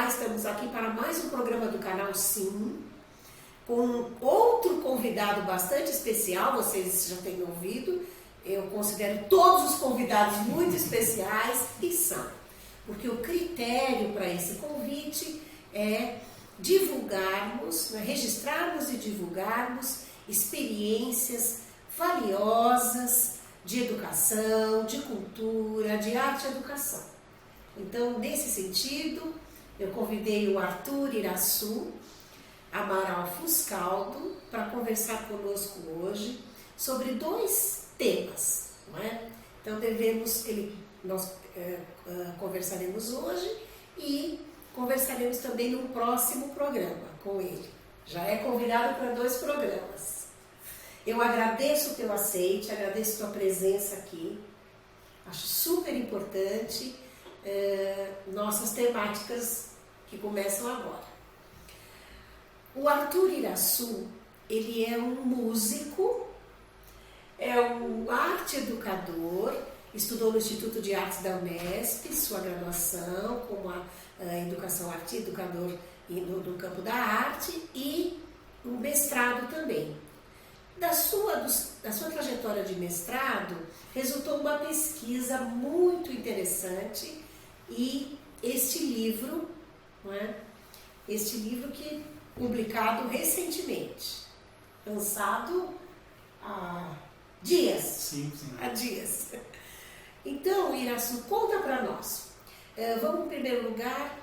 Olá, estamos aqui para mais um programa do canal Sim, com outro convidado bastante especial, vocês já têm ouvido. Eu considero todos os convidados muito especiais e são, porque o critério para esse convite é divulgarmos, registrarmos e divulgarmos experiências valiosas de educação, de cultura, de arte e educação. Então, nesse sentido, eu convidei o Arthur Iraçu Amaral Fuscaldo para conversar conosco hoje sobre dois temas, não é? Então, nós conversaremos hoje e conversaremos também no próximo programa com ele. Já é convidado para 2 programas. Eu agradeço o teu aceite, agradeço a tua presença aqui. Acho super importante nossas temáticas que começam agora. O Arthur Iraçu, ele é um músico, é um arte educador, estudou no Instituto de Artes da Unesp, sua graduação como a educação arte educador no campo da arte e um mestrado também. Da sua trajetória de mestrado, resultou uma pesquisa muito interessante e este livro, não é? Este livro que publicado recentemente, lançado há dias. Sim. Há dias. Então, Iraçu, conta para nós. Vamos, em primeiro lugar,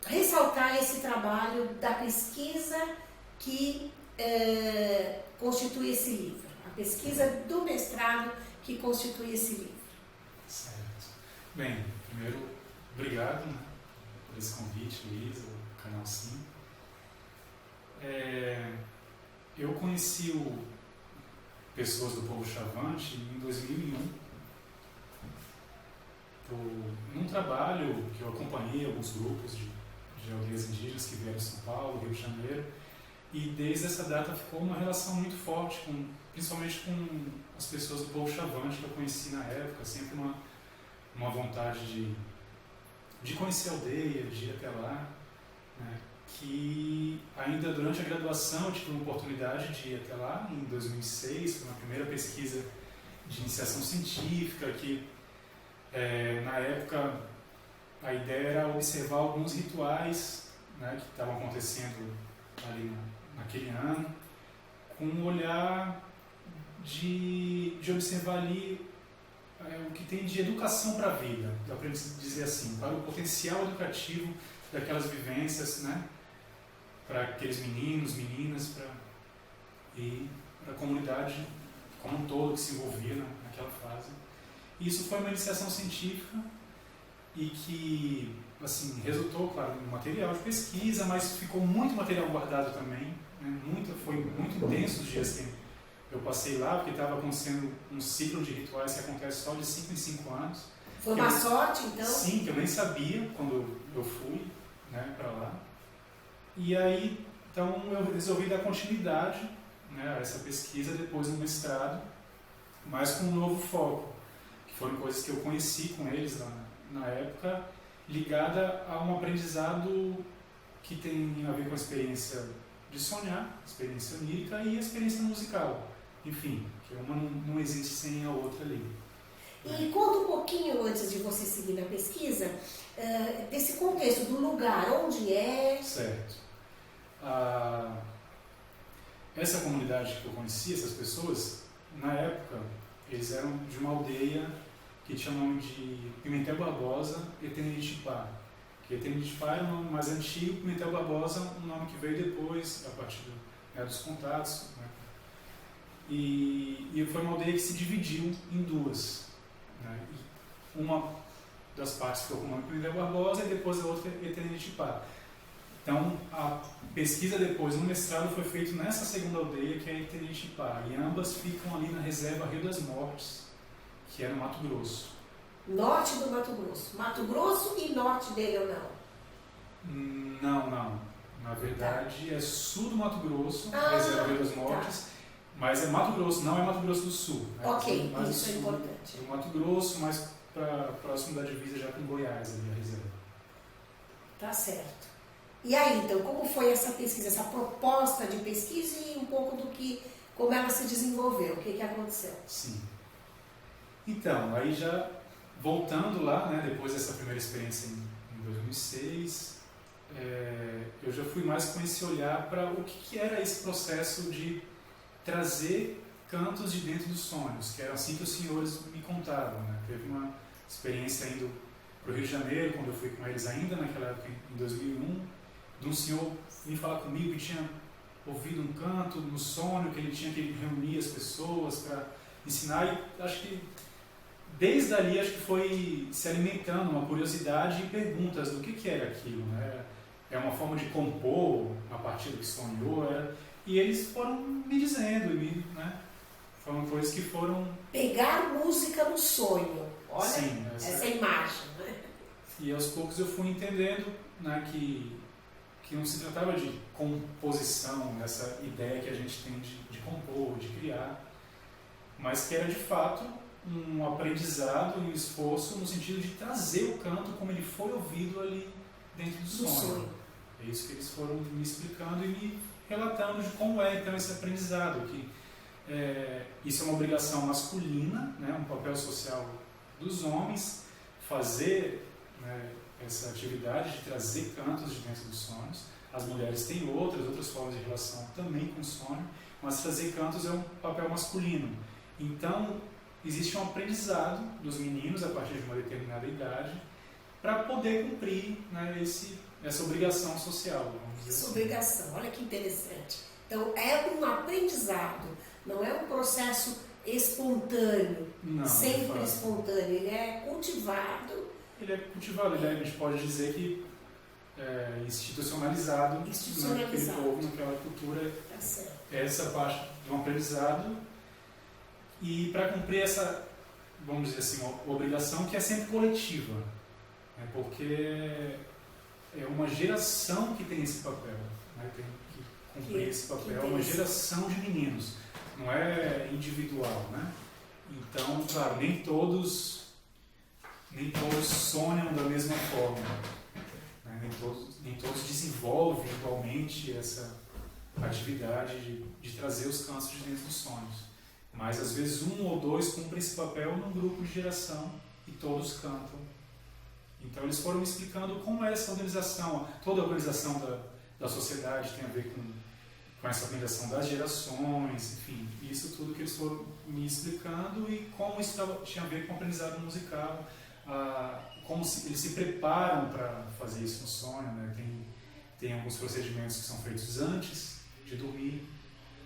ressaltar esse trabalho da pesquisa que constitui esse livro, a pesquisa do mestrado que constitui esse livro. Certo. Bem, primeiro, obrigado, né, por esse convite, Luísa, o canal Sim. Eu conheci Pessoas do Povo Chavante em 2001, num trabalho que eu acompanhei alguns grupos de aldeias indígenas que vieram de São Paulo, Rio de Janeiro, e desde essa data ficou uma relação muito forte, principalmente com as pessoas do povo chavante que eu conheci na época, sempre uma vontade de conhecer a aldeia, de ir até lá, né? Que ainda durante a graduação eu tive uma oportunidade de ir até lá, em 2006, foi uma primeira pesquisa de iniciação científica, que na época a ideia era observar alguns rituais, né, que estavam acontecendo ali naquele ano, com um olhar de observar ali o que tem de educação para a vida, dá para dizer assim, para o potencial educativo daquelas vivências, né, para aqueles meninos, meninas, e para a comunidade como um todo que se envolvia naquela fase. E isso foi uma iniciação científica e que, assim, resultou, claro, em material de pesquisa, mas ficou muito material guardado também, né? Foi muito intenso os dias que eu passei lá, porque estava acontecendo um ciclo de rituais que acontece só de 5 em 5 anos. Foi uma sorte, então? Sim, que eu nem sabia quando eu fui, né, para lá. E aí, então, eu resolvi dar continuidade, né, a essa pesquisa depois do mestrado, mas com um novo foco, que foram coisas que eu conheci com eles na época, ligada a um aprendizado que tem a ver com a experiência de sonhar, experiência onírica e a experiência musical. Enfim, que uma não existe sem a outra ali. E conta um pouquinho, antes de você seguir na pesquisa, desse contexto, do lugar, onde é... Certo. Essa comunidade que eu conheci, essas pessoas, na época, eles eram de uma aldeia que tinha o nome de Pimentel Barbosa e Etenitipá. Que Etenitipá era o nome mais antigo, Pimentel Barbosa um nome que veio depois, a partir dos contatos. Né? E foi uma aldeia que se dividiu em 2. Né? Uma das partes ficou com o nome Pimentel Barbosa e depois a outra Etenitipá. Então, a pesquisa depois, no mestrado, foi feita nessa segunda aldeia, que é Etenitipá. E ambas ficam ali na reserva Rio das Mortes, que é no Mato Grosso. Norte do Mato Grosso. Mato Grosso e norte dele ou não? Não. Na verdade, é sul do Mato Grosso, reserva Rio das Mortes. Tá. Mas é Mato Grosso, não é Mato Grosso do Sul. Né? Ok, isso é importante. Do Mato Grosso, mas próximo da divisa já com Goiás, ali a reserva. Tá certo. E aí, então, como foi essa pesquisa, essa proposta de pesquisa e um pouco como ela se desenvolveu, o que aconteceu? Sim. Então, aí já voltando lá, né, depois dessa primeira experiência em 2006, eu já fui mais com esse olhar para o que era esse processo de trazer cantos de dentro dos sonhos, que era assim que os senhores me contavam, né? Teve uma experiência indo para o Rio de Janeiro, quando eu fui com eles ainda naquela época, em 2001, de um senhor vir falar comigo que tinha ouvido um canto no sonho, que ele tinha que reunir as pessoas para ensinar, e acho que desde ali acho que foi se alimentando uma curiosidade e perguntas do que era aquilo, né? É uma forma de compor a partir do que sonhou, e eles foram me dizendo, né? Foram coisas que foram... Pegar música no sonho, olha. Sim, essa imagem, né? E aos poucos eu fui entendendo, né, que não se tratava de composição, essa ideia que a gente tem de compor, de criar, mas que era de fato um aprendizado e um esforço no sentido de trazer o canto como ele foi ouvido ali dentro do sonho. É isso que eles foram me explicando e me relatando de como é então esse aprendizado, que isso é uma obrigação masculina, né, um papel social dos homens, fazer, né, essa atividade de trazer cantos de dentro dos sonhos. As mulheres têm outras formas de relação também com o sonho, mas trazer cantos é um papel masculino. Então, existe um aprendizado dos meninos a partir de uma determinada idade para poder cumprir, né, essa obrigação social. Essa obrigação, olha que interessante. Então, é um aprendizado, não é um processo espontâneo, não, sempre espontâneo, ele é cultivado. A gente pode dizer que é institucionalizado naquele povo, naquela cultura, essa parte de um aprendizado, e para cumprir essa, vamos dizer assim, uma obrigação que é sempre coletiva, né, porque é uma geração que tem esse papel, né, tem que cumprir esse papel, é uma geração de meninos, não é individual, né? Então, claro, nem todos sonham da mesma forma, né? Nem todos desenvolvem igualmente essa atividade de trazer os cantos de dentro dos sonhos. Mas às vezes um ou dois cumprem esse papel num grupo de geração e todos cantam. Então eles foram me explicando como é essa organização, toda a organização da sociedade tem a ver com essa organização das gerações, enfim, isso tudo que eles foram me explicando e como isso tinha a ver com o aprendizado musical, como eles se preparam para fazer isso no sonho, né? Tem alguns procedimentos que são feitos antes de dormir,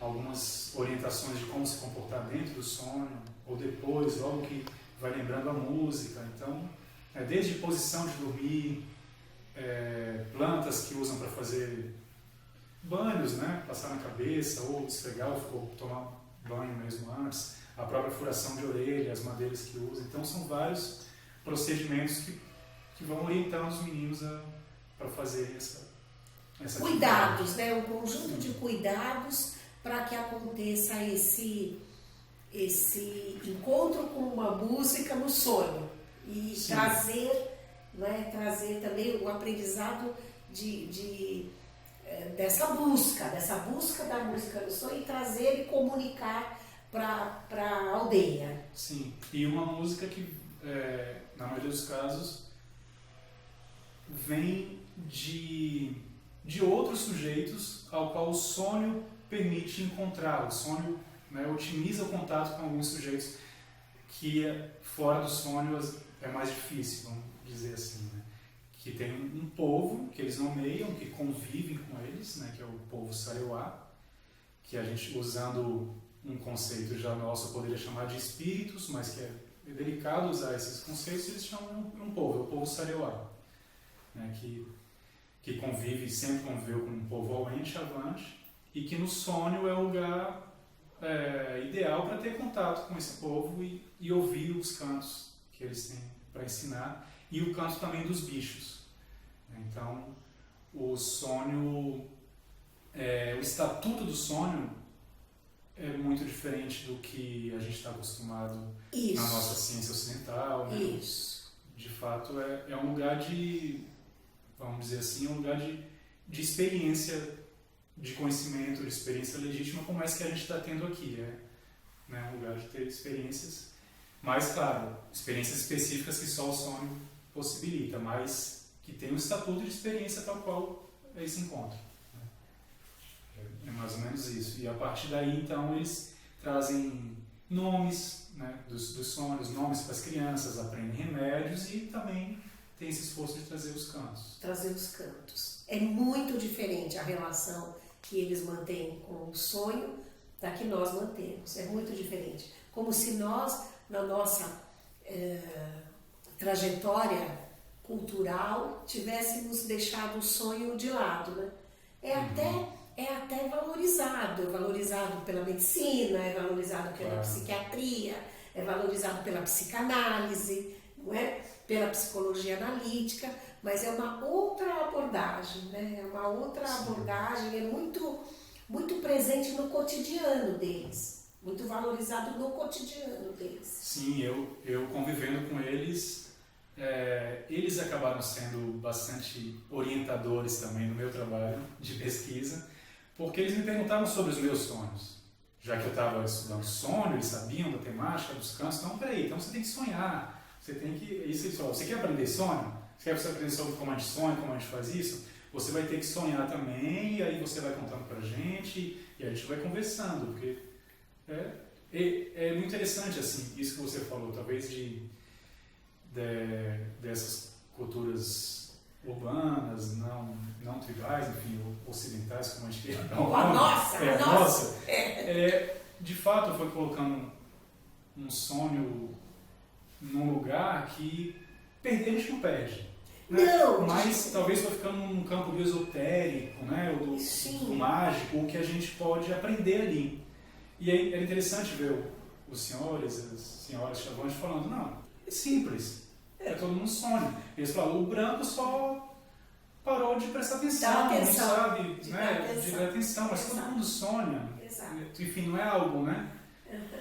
algumas orientações de como se comportar dentro do sonho, ou depois, logo que vai lembrando a música. Então, desde posição de dormir, plantas que usam para fazer banhos, né? Passar na cabeça, ou esfregar, ou tomar banho mesmo antes, a própria furação de orelha, as madeiras que usam. Então, são vários procedimentos que vão orientando os meninos para fazer essa cuidados, né? Um conjunto de cuidados para que aconteça esse encontro com uma música no sonho e trazer também o aprendizado dessa busca da música no sonho e trazer e comunicar para a aldeia. Sim, e uma música que na maioria dos casos vem de outros sujeitos ao qual o sonho permite encontrar. O sonho, né, otimiza o contato com alguns sujeitos que fora do sonho é mais difícil, vamos dizer assim, né? Que tem um povo que eles nomeiam, que convivem com eles, né, que é o povo Sareuá, que a gente, usando um conceito já nosso, poderia chamar de espíritos, mas que é delicado usar esses conceitos, eles chamam um povo, é o povo Sareuá, né, que sempre conviveu com um povo auente, avante, e que no sonho é o lugar ideal para ter contato com esse povo e ouvir os cantos que eles têm para ensinar, e o canto também dos bichos. Então, o sonho, o estatuto do sonho é muito diferente do que a gente está acostumado Isso. na nossa ciência ocidental. Né? Isso. De fato, é um lugar de, vamos dizer assim, um lugar de experiência, de conhecimento, de experiência legítima, como essa que a gente está tendo aqui. Né? Um lugar de ter experiências, mas, claro, experiências específicas que só o sonho possibilita, mas que tem um estatuto de experiência tal qual é esse encontro. É mais ou menos isso. E a partir daí, então, eles trazem nomes, né, dos sonhos, nomes para as crianças, aprendem remédios e também tem esse esforço de trazer os cantos. Trazer os cantos. É muito diferente a relação que eles mantêm com o sonho da que nós mantemos. É muito diferente. Como se nós, na nossa trajetória cultural, tivéssemos deixado o sonho de lado. Né? É até valorizado. É valorizado pela medicina, é valorizado pela psiquiatria, é valorizado pela psicanálise, não é? Pela psicologia analítica, mas é uma outra abordagem, né? É uma outra abordagem, é muito, muito presente no cotidiano deles, muito valorizado no cotidiano deles. Sim, eu convivendo com eles, eles acabaram sendo bastante orientadores também no meu trabalho de pesquisa, porque eles me perguntavam sobre os meus sonhos. Já que eu estava estudando sonho, eles sabiam da temática, dos cantos. Então, peraí, então você tem que sonhar. Você tem que... Isso eles falavam, você quer aprender sonho? Você quer aprender sobre como a gente sonha, como a gente faz isso? Você vai ter que sonhar também, e aí você vai contando pra gente, e a gente vai conversando, porque é muito interessante, assim, isso que você falou, talvez dessas culturas urbanas, não tribais, enfim, ocidentais, como a gente quer. A nossa! De fato, foi colocando um sonho num lugar que a gente não perde. Né? Não! Mas talvez foi ficando num campo do esotérico, né? Ou do mágico, o que a gente pode aprender ali. E aí era interessante ver os senhores, as senhoras chavantes falando, não, é simples. Todo mundo sonha. Eles falaram, o branco só parou de prestar atenção, não sabe, de dar atenção, mas todo mundo sonha. Exato. Enfim, não é algo, né,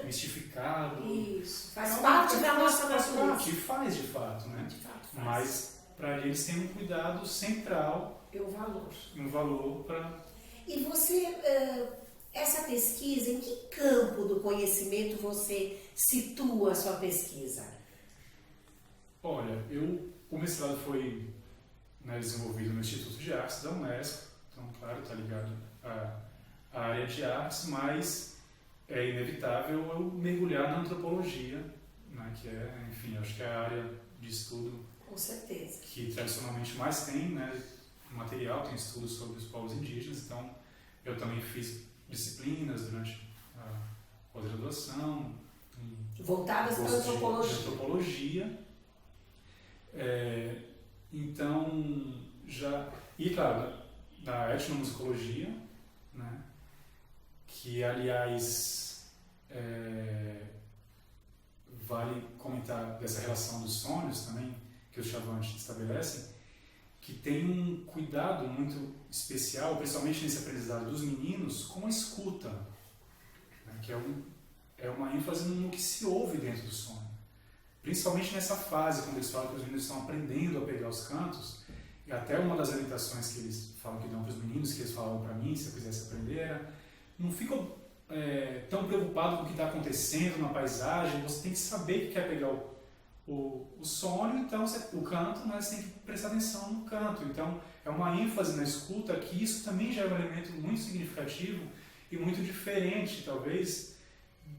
mistificado. Isso, faz parte da nossa natureza. E faz de fato, né? De fato faz. Mas para eles tem um cuidado central. E o valor. Um valor para... E você, essa pesquisa, em que campo do conhecimento você situa a sua pesquisa? Olha, o mestrado foi desenvolvido no Instituto de Artes da Unesco, então, claro, está ligado à área de artes, mas é inevitável eu mergulhar na antropologia, né, que enfim, acho que é a área de estudo com certeza, que tradicionalmente mais tem, né, material, tem estudos sobre os povos indígenas, então eu também fiz disciplinas durante a pós-graduação voltadas para a antropologia. Então, e claro, da etnomusicologia, né, que aliás vale comentar dessa relação dos sonhos também, que os chavantes estabelecem, que tem um cuidado muito especial, principalmente nesse aprendizado dos meninos, com a escuta, né, que é uma ênfase no que se ouve dentro do sonho. Principalmente nessa fase, quando eles falam que os meninos estão aprendendo a pegar os cantos, e até uma das orientações que eles falam que dão para os meninos, que eles falam para mim, se eu quisesse aprender, era, não fica tão preocupado com o que está acontecendo na paisagem, você tem que saber que quer pegar o sonho, então o canto, mas você tem que prestar atenção no canto. Então é uma ênfase na escuta, que isso também já é um elemento muito significativo e muito diferente, talvez,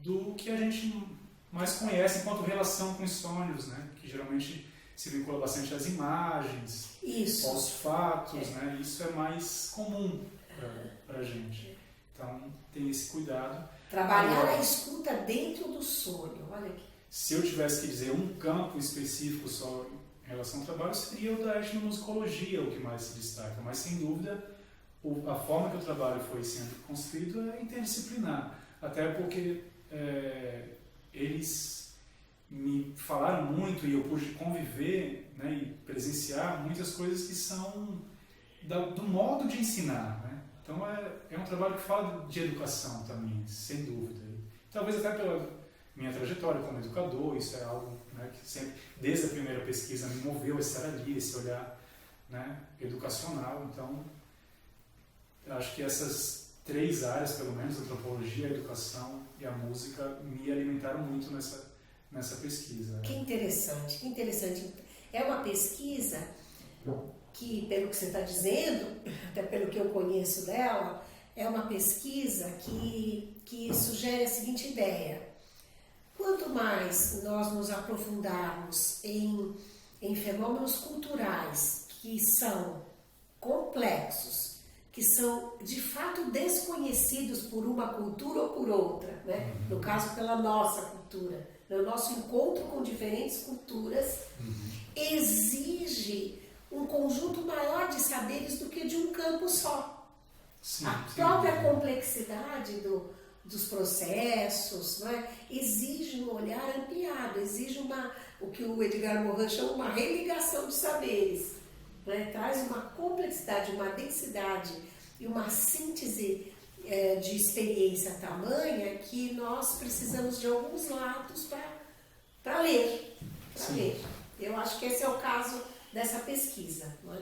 do que a gente mais conhece enquanto relação com os sonhos, né? Que geralmente se vincula bastante às imagens, aos fatos, né? Isso é mais comum para a gente. Então tem esse cuidado. Trabalhar a escuta dentro do sonho, olha aqui. Se eu tivesse que dizer um campo específico só em relação ao trabalho, seria o da etnomusicologia, o que mais se destaca. Mas sem dúvida, a forma que o trabalho foi sendo construído é interdisciplinar. Até porque eles me falaram muito e eu pude conviver, né, e presenciar muitas coisas que são do modo de ensinar, né? Então é um trabalho que fala de educação também, sem dúvida. Talvez até pela minha trajetória como educador, isso é algo, né, que sempre, desde a primeira pesquisa, me moveu a estar ali, esse olhar, né, educacional. Então, eu acho que essas 3 áreas, pelo menos, a antropologia, a educação e a música, me alimentaram muito nessa pesquisa. Que interessante, que interessante. É uma pesquisa que, pelo que você está dizendo, até pelo que eu conheço dela, é uma pesquisa que sugere a seguinte ideia: quanto mais nós nos aprofundarmos em fenômenos culturais que são complexos, que são de fato desconhecidos por uma cultura ou por outra, né? No caso pela nossa cultura, o nosso encontro com diferentes culturas exige um conjunto maior de saberes do que de um campo só. Sim, A própria complexidade dos processos, né, exige um olhar ampliado, exige o que o Edgar Morin chama uma religação de saberes, né, traz uma complexidade, uma densidade e uma síntese de experiência tamanha que nós precisamos de alguns lados para ler. Eu acho que esse é o caso dessa pesquisa. Né?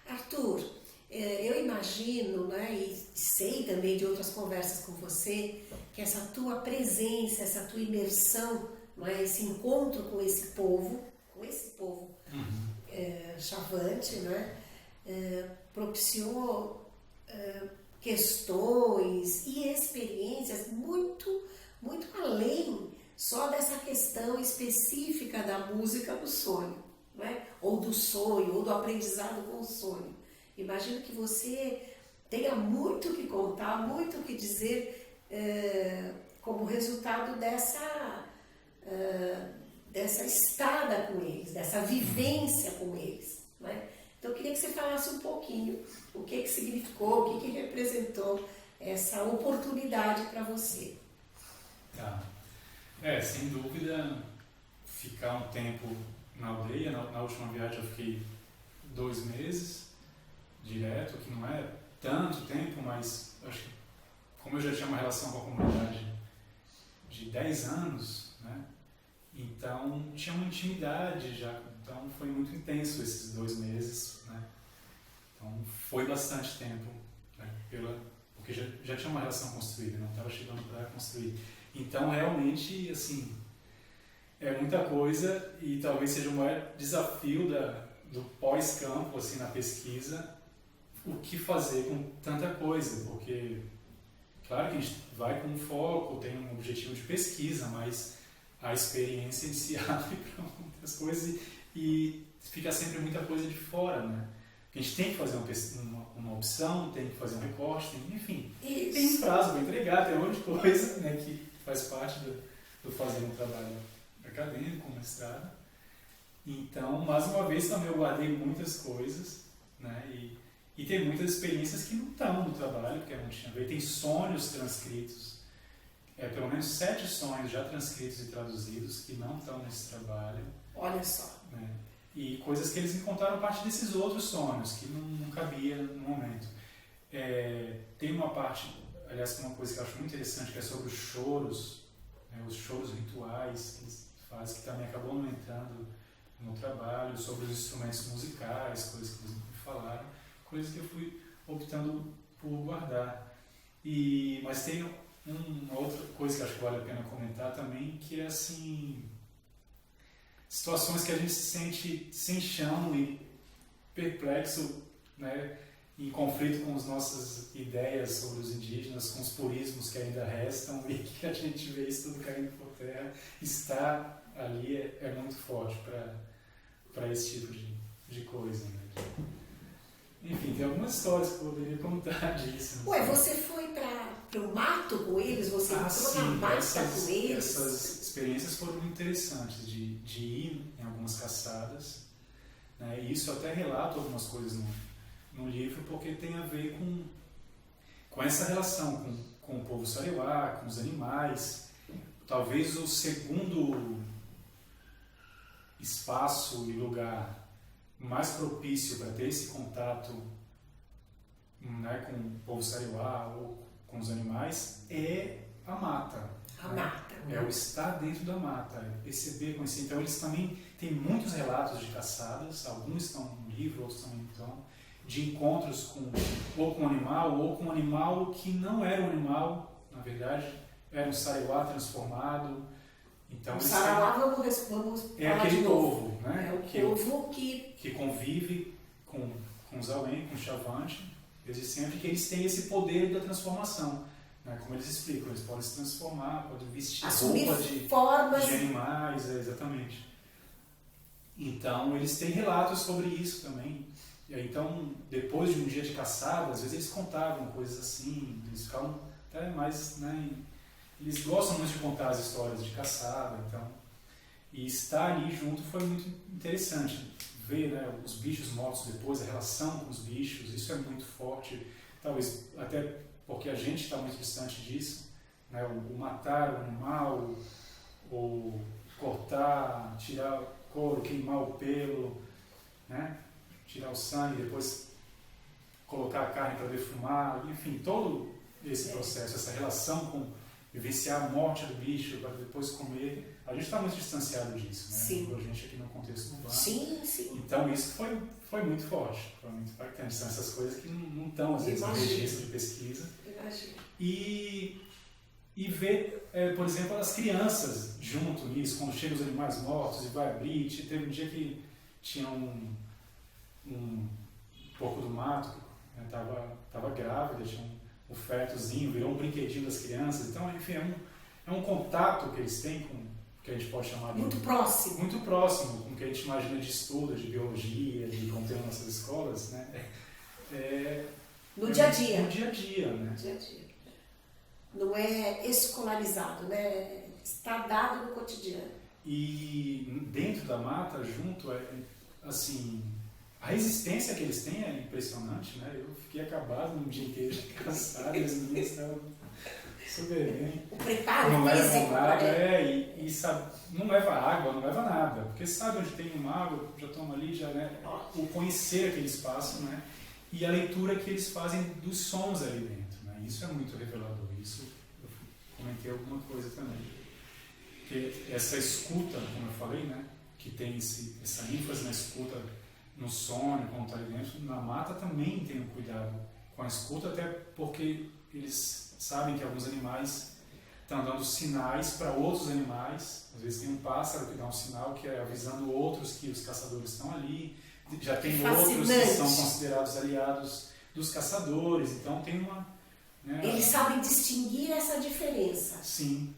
Arthur, eu imagino, né, e sei também de outras conversas com você, que essa tua presença, essa tua imersão, né, esse encontro com esse povo chavante, né, propiciou questões e experiências muito, muito além só dessa questão específica da música do sonho, né? Ou do sonho, ou do aprendizado com o sonho. Imagino que você tenha muito o que contar, muito o que dizer como resultado dessa estada com eles, dessa vivência com eles, né? Então eu queria que você falasse um pouquinho o que significou, o que representou essa oportunidade para você. Tá. Sem dúvida, ficar um tempo na aldeia. Na última viagem eu fiquei 2 meses direto, que não é tanto tempo, mas acho que como eu já tinha uma relação com a comunidade de 10 anos, né, então tinha uma intimidade já, então foi muito intenso esses 2 meses, né, então foi bastante tempo, né, porque já tinha uma relação construída, não estava chegando para construir. Então realmente, assim, é muita coisa e talvez seja o maior desafio do pós-campo, assim, na pesquisa, o que fazer com tanta coisa, porque claro que a gente vai com um foco, tem um objetivo de pesquisa, mas a experiência em si abre para muitas coisas e fica sempre muita coisa de fora, né? A gente tem que fazer uma opção, tem que fazer um recorte, enfim, tem um prazo para entregar, tem um monte de coisa, né, que faz parte do fazer um trabalho acadêmico, um mestrado. Então, mais uma vez, também eu guardei muitas coisas, né, e tem muitas experiências que não estão no trabalho, porque eu não tinha visto. Tem sonhos transcritos, pelo menos 7 sonhos já transcritos e traduzidos que não estão nesse trabalho. Olha só. Né, e coisas que eles encontraram a partir desses outros sonhos, que não cabia no momento. Tem uma parte, aliás, uma coisa que eu acho muito interessante, que é sobre os choros, né, os choros rituais que eles fazem, que também acabou não entrando no trabalho, sobre os instrumentos musicais, coisas que eles me falaram, coisas que eu fui optando por guardar. Mas tem uma outra coisa que acho que vale a pena comentar também, que é assim, situações que a gente se sente sem chão e perplexo, né, em conflito com as nossas ideias sobre os indígenas, com os purismos que ainda restam, e que a gente vê isso tudo caindo por terra. Estar ali é muito forte para esse tipo de coisa. Né? Enfim, tem algumas histórias que eu poderia contar disso. Ué, você foi para o mato com eles? Você entrou na mata com eles? Essas experiências foram muito interessantes, de ir em algumas caçadas, né? E isso eu até relato algumas coisas no livro, porque tem a ver com essa relação com o povo Sareuá, com os animais. Talvez o segundo espaço e lugar mais propício para ter esse contato né, com o povo Saraiuá ou com os animais, é a mata. A mata. É o estar dentro da mata, é perceber, conhecer. Então eles também têm muitos relatos de caçadas, alguns estão no livro, outros também estão, de encontros ou com um animal que não era um animal, na verdade, era um saraiuá transformado. Então, o saraiuá, vamos é falar aquele de novo. povo, né? É o povo que convive com os Auém, com o Chavante, desde sempre, que eles têm esse poder da transformação. Né? Como eles explicam, eles podem se transformar, podem vestir assumir roupa de formas de animais, exatamente. Então, eles têm relatos sobre isso também. E aí, então, depois de um dia de caçada, às vezes eles contavam coisas assim, eles ficavam até mais, né, eles gostam muito de contar as histórias de caçada, então, e estar ali junto foi muito interessante. Ver, né, os bichos mortos depois, a relação com os bichos, isso é muito forte, talvez até porque a gente está muito distante disso, né, o matar o animal, ou cortar, tirar o couro, queimar o pelo, né, tirar o sangue, depois colocar a carne para defumar, enfim, todo esse processo, essa relação com vivenciar a morte do bicho para depois comer, a gente está muito distanciado disso, né? Sim. A gente aqui no contexto urbano. Sim, sim. Então isso foi muito forte, foi muito impactante. São essas coisas que não estão, às vezes, no registro de pesquisa. Imagina. E ver, por exemplo, as crianças junto nisso, quando chegam os animais mortos e vai abrir. Teve um dia que tinha um porco do mato, estava grávida, tinha um fetozinho, virou um brinquedinho das crianças. Então, enfim, é um contato que eles têm com, que a gente pode chamar de... Muito próximo. Muito próximo com o que a gente imagina de estudo, de biologia, de como tem nas nossas escolas, né? No dia a dia. No dia a dia, né? No dia a dia. Não é escolarizado, né? Está dado no cotidiano. E dentro da mata, junto, assim, a resistência que eles têm é impressionante, né? Eu fiquei acabado no dia inteiro de caçada, eles me estavam super bem. O preparo não físico. Levam nada, e sabe, não leva água, não leva nada, porque sabe onde tem uma água, já toma ali, já, né? O conhecer aquele espaço, né? E a leitura que eles fazem dos sons ali dentro, né? Isso é muito revelador. Isso eu comentei alguma coisa também. Porque essa escuta, como eu falei, né? Que tem essa ênfase na escuta, no sono, quando está ali dentro, na mata também tem um cuidado com a escuta, até porque eles sabem que alguns animais estão dando sinais para outros animais. Às vezes tem um pássaro que dá um sinal que é avisando outros que os caçadores estão ali. Já tem outros que são considerados aliados dos caçadores. Então tem uma... Né, eles sabem distinguir essa diferença. Sim,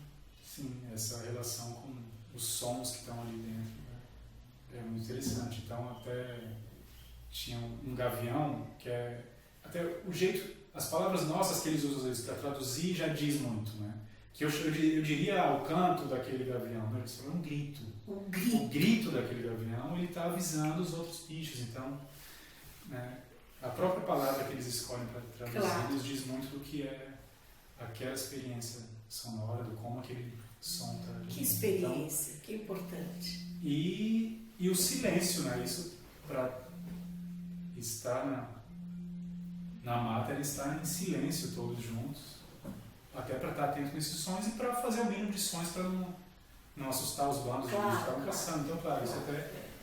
essa relação com os sons que estão ali dentro, né? É muito interessante. Então até tinha um gavião que é... Até o jeito... As palavras nossas que eles usam para traduzir já diz muito, né? Que eu diria o canto daquele gavião, né? Eles falam um grito. Um grito. O grito daquele gavião, ele está avisando os outros bichos. Então, né, a própria palavra que eles escolhem para traduzir, claro, eles diz muito do que é aquela experiência sonora, do como aquele som está ali. Que experiência, então, que importante. E o silêncio, né? Isso, para estar na mata, ele está em silêncio todos juntos, até para estar atento nesses sons e para fazer o mínimo de sons para não assustar os bandos que estavam caçando. Então, claro, isso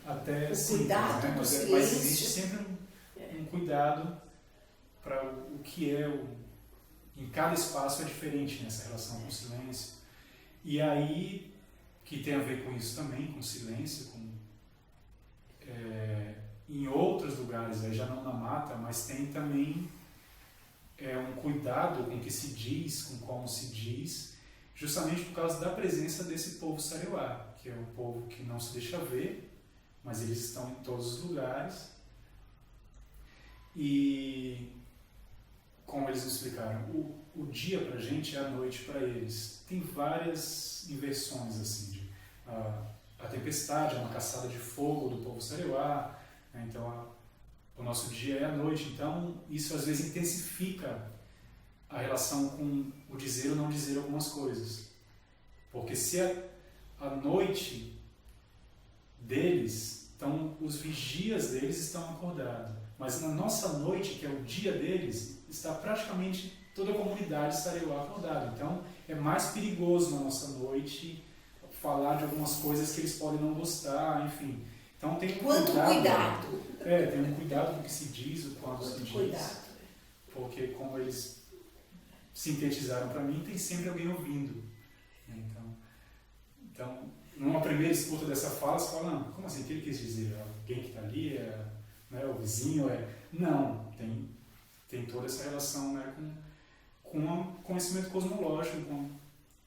até sim, cuidado, né? Mas existe sempre um cuidado para o que é em cada espaço é diferente nessa relação com o silêncio. E aí, que tem a ver com isso também, com silêncio, em outros lugares, aí já não na mata, mas tem também um cuidado com o que se diz, com como se diz, justamente por causa da presença desse povo Saraiuá, que é um povo que não se deixa ver, mas eles estão em todos os lugares. E, como eles explicaram, o dia para a gente é a noite para eles. Tem várias inversões, assim, a tempestade é uma caçada de fogo do povo Saraiuá, né? Então o nosso dia é a noite. Então isso às vezes intensifica a relação com o dizer ou não dizer algumas coisas. Porque se a noite deles Então, os vigias deles estão acordados. Mas na nossa noite, que é o dia deles, está praticamente toda a comunidade estaria lá acordada. Então, é mais perigoso na nossa noite falar de algumas coisas que eles podem não gostar, enfim. Então, tem um cuidado. Tem um cuidado com o que se diz, o quanto se diz. Cuidado. Porque, como eles sintetizaram para mim, tem sempre alguém ouvindo. Então, numa primeira escuta dessa fala, você fala, não, como assim, o que ele quis dizer? Alguém que está ali, né, o vizinho? Não, tem toda essa relação, né, com o conhecimento cosmológico,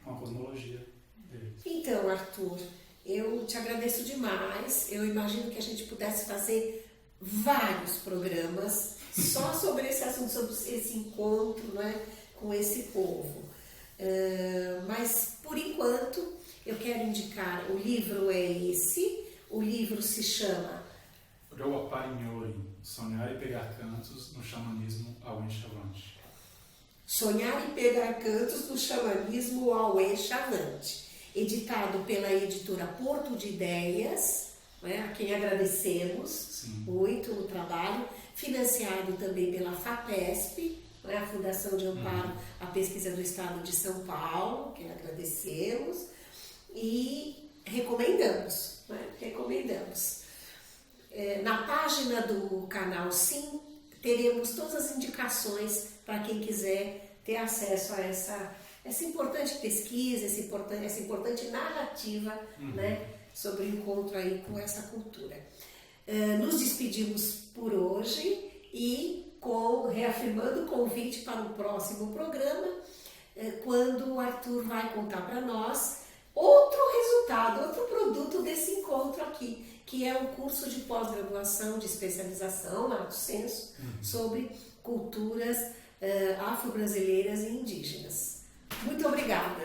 com a cosmologia deles. Então, Arthur, eu te agradeço demais. Eu imagino que a gente pudesse fazer vários programas só sobre esse assunto, sobre esse encontro, né, com esse povo. Mas, por enquanto, eu quero indicar, o livro é esse, o livro se chama Roaparignori, Sonhar e Pegar Cantos no Xamanismo Auê-Chavante. Sonhar e Pegar Cantos no Xamanismo Auê-Chavante, editado pela editora Porto de Ideias, né, a quem agradecemos Sim. muito o trabalho, financiado também pela FAPESP, né, a Fundação de Amparo à Pesquisa do Estado de São Paulo, que agradecemos, e recomendamos. Na página do canal Sim, teremos todas as indicações para quem quiser ter acesso a essa importante pesquisa, essa importante narrativa, né, sobre o encontro aí com essa cultura. Nos despedimos por hoje e reafirmando o convite para o próximo programa, quando o Arthur vai contar para nós outro resultado, outro produto desse encontro aqui, que é um curso de pós-graduação, de especialização, lato sensu, sobre culturas afro-brasileiras e indígenas. Muito obrigada!